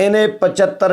NA-75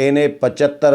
NA-75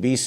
20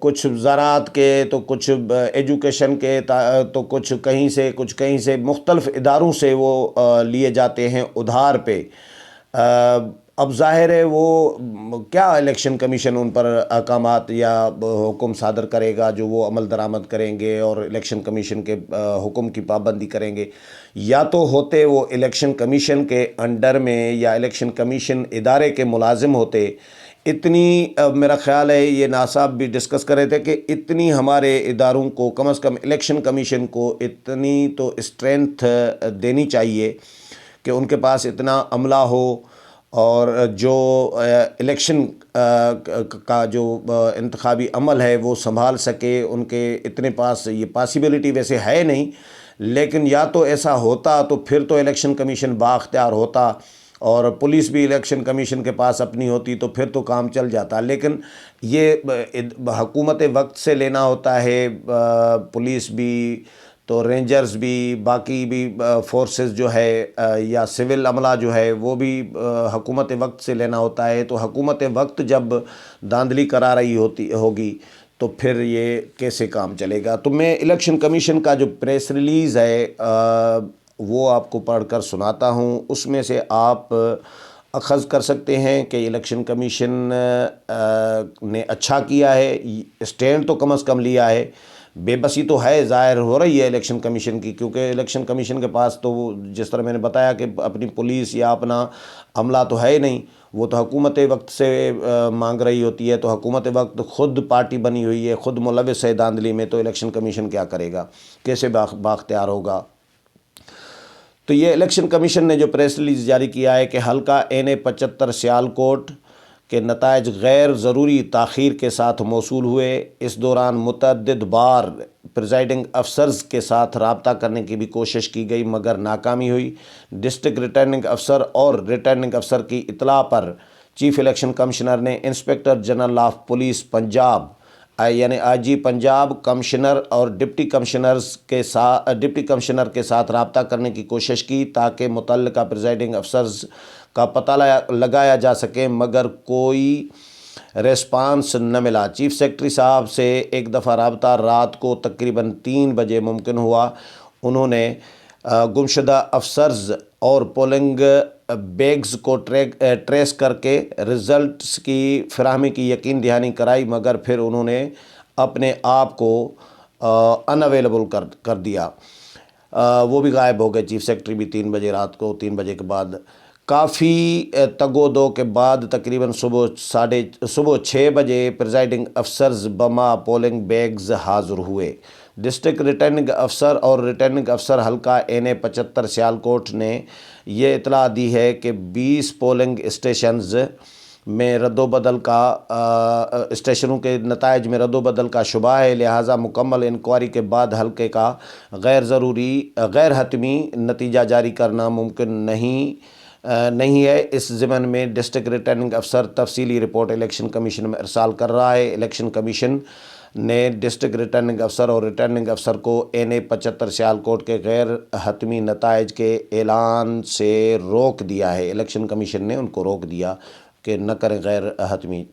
کچھ زراعت کے تو کچھ ایجوکیشن کے تو کچھ کہیں سے مختلف اداروں سے وہ لیے جاتے ہیں ادھار پہ۔ اب ظاہر ہے وہ کیا الیکشن کمیشن ان پر احکامات یا حکم صادر کرے گا جو وہ عمل درآمد کریں گے اور الیکشن کمیشن کے حکم کی پابندی کریں گے؟ یا تو ہوتے وہ الیکشن کمیشن کے انڈر میں یا الیکشن کمیشن ادارے کے ملازم ہوتے۔ اتنی میرا خیال ہے یہ ناصاب بھی ڈسکس کر رہے تھے کہ اتنی ہمارے اداروں کو کم از کم الیکشن کمیشن کو اتنی تو اسٹرینتھ دینی چاہیے کہ ان کے پاس اتنا عملہ ہو اور جو الیکشن کا جو انتخابی عمل ہے وہ سنبھال سکے۔ ان کے اتنے پاس یہ پاسیبلٹی ویسے ہے نہیں، لیکن یا تو ایسا ہوتا تو پھر تو الیکشن کمیشن بااختیار ہوتا اور پولیس بھی الیکشن کمیشن کے پاس اپنی ہوتی تو پھر تو کام چل جاتا۔ لیکن یہ حکومت وقت سے لینا ہوتا ہے، پولیس بھی تو رینجرز بھی باقی بھی فورسز جو ہے یا سول عملہ جو ہے وہ بھی حکومت وقت سے لینا ہوتا ہے۔ تو حکومت وقت جب دھاندلی کرا رہی ہوگی تو پھر یہ کیسے کام چلے گا؟ تو میں الیکشن کمیشن کا جو پریس ریلیز ہے وہ آپ کو پڑھ کر سناتا ہوں۔ اس میں سے آپ اخذ کر سکتے ہیں کہ الیکشن کمیشن نے اچھا کیا ہے، اسٹینڈ تو کم از کم لیا ہے۔ بے بسی تو ہے، ظاہر ہو رہی ہے الیکشن کمیشن کی، کیونکہ الیکشن کمیشن کے پاس تو وہ جس طرح میں نے بتایا کہ اپنی پولیس یا اپنا عملہ تو ہے ہی نہیں، وہ تو حکومت وقت سے مانگ رہی ہوتی ہے۔ تو حکومت وقت خود پارٹی بنی ہوئی ہے، خود ملوث ہے دھاندلی میں، تو الیکشن کمیشن کیا کرے گا، کیسے بااختیار ہوگا؟ تو یہ الیکشن کمیشن نے جو پریس ریلیز جاری کیا ہے کہ حلقہ این 75 سیالکوٹ کے نتائج غیر ضروری تاخیر کے ساتھ موصول ہوئے۔ اس دوران متعدد بار پریزائڈنگ افسرز کے ساتھ رابطہ کرنے کی بھی کوشش کی گئی مگر ناکامی ہوئی۔ ڈسٹرکٹ ریٹرننگ افسر اور ریٹرننگ افسر کی اطلاع پر چیف الیکشن کمشنر نے inspector general of police Punjab یعنی آئی جی پنجاب کمشنر اور ڈپٹی کمشنر کے ساتھ رابطہ کرنے کی کوشش کی تاکہ متعلقہ پریزائڈنگ افسرز کا پتہ لگایا جا سکے، مگر کوئی ریسپانس نہ ملا۔ چیف سیکرٹری صاحب سے ایک دفعہ رابطہ رات کو تقریباً 3 بجے ممکن ہوا۔ انہوں نے گمشدہ افسرز اور پولنگ بیگز کو ٹریس کر کے رزلٹس کی فراہمی کی یقین دہانی کرائی، مگر پھر انہوں نے اپنے آپ کو ان اویلیبل کر دیا، وہ بھی غائب ہو گئے۔ چیف سیکرٹری بھی 3 بجے رات کو، 3 بجے کے بعد کافی تگ و دو کے بعد تقریباً صبح 6 بجے پریزائڈنگ افسرز بما پولنگ بیگز حاضر ہوئے۔ ڈسٹرکٹ ریٹرننگ افسر اور ریٹرننگ افسر حلقہ این 75 سیالکوٹ نے یہ اطلاع دی ہے کہ 20 پولنگ اسٹیشنز میں رد و بدل کا اسٹیشنوں کے نتائج میں رد و بدل کا شبہ ہے، لہٰذا مکمل انکوائری کے بعد حلقے کا غیر حتمی نتیجہ جاری کرنا ممکن نہیں ہے۔ اس ضمن میں ڈسٹرکٹ ریٹرننگ افسر تفصیلی رپورٹ الیکشن کمیشن میں ارسال کر رہا ہے۔ الیکشن کمیشن نے ڈسٹرکٹ ریٹرننگ افسر اور ریٹرننگ افسر کو این 75 سیالکوٹ کے غیر حتمی نتائج کے اعلان سے روک دیا ہے۔ الیکشن کمیشن نے ان کو روک دیا کہ نہ کریں غیر حتمی،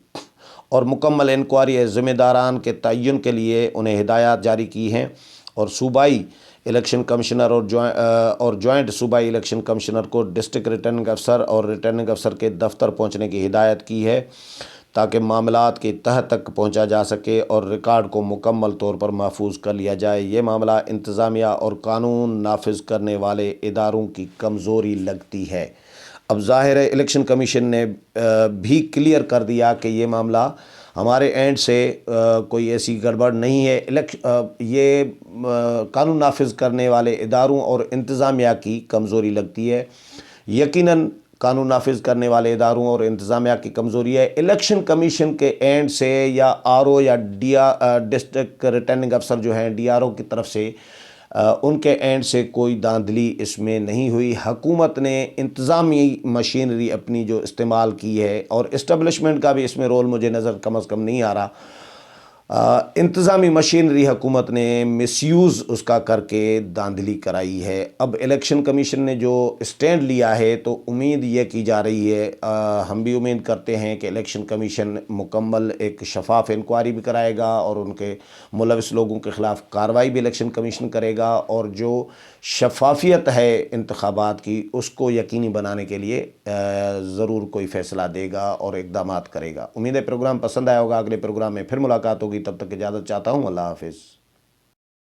اور مکمل انکوائری ذمہ داران کے تعین کے لیے انہیں ہدایات جاری کی ہیں، اور صوبائی الیکشن کمشنر اور جوائنٹ صوبائی الیکشن کمشنر کو ڈسٹرکٹ ریٹرننگ افسر اور ریٹرننگ افسر کے دفتر پہنچنے کی ہدایت کی ہے تاکہ معاملات کی تہہ تک پہنچا جا سکے اور ریکارڈ کو مکمل طور پر محفوظ کر لیا جائے۔ یہ معاملہ انتظامیہ اور قانون نافذ کرنے والے اداروں کی کمزوری لگتی ہے۔ اب ظاہر ہے الیکشن کمیشن نے بھی کلیئر کر دیا کہ یہ معاملہ ہمارے اینڈ سے کوئی ایسی گڑبڑ نہیں ہے، یہ قانون نافذ کرنے ادارے اداروں اور انتظامیہ کی کمزوری لگتی ہے۔ یقیناً قانون نافذ کرنے والے اداروں اور انتظامیہ کی کمزوری ہے، الیکشن کمیشن کے اینڈ سے یا آر او یا ڈسٹرکٹ ریٹرننگ افسر جو ہیں ڈی آر او کی طرف سے ان کے اینڈ سے کوئی دھاندلی اس میں نہیں ہوئی۔ حکومت نے انتظامی مشینری اپنی جو استعمال کی ہے، اور اسٹیبلشمنٹ کا بھی اس میں رول مجھے نظر کم از کم نہیں آ رہا، انتظامی مشینری حکومت نے مس یوز اس کا کر کے دھاندلی کرائی ہے۔ اب الیکشن کمیشن نے جو اسٹینڈ لیا ہے تو امید یہ کی جا رہی ہے، ہم بھی امید کرتے ہیں کہ الیکشن کمیشن مکمل ایک شفاف انکوائری بھی کرائے گا اور ان کے ملوث لوگوں کے خلاف کارروائی بھی الیکشن کمیشن کرے گا، اور جو شفافیت ہے انتخابات کی اس کو یقینی بنانے کے لیے ضرور کوئی فیصلہ دے گا اور اقدامات کرے گا۔ امید ہے پروگرام پسند آیا ہوگا، اگلے پروگرام میں پھر ملاقات ہوگی، تب تک اجازت چاہتا ہوں، اللہ حافظ۔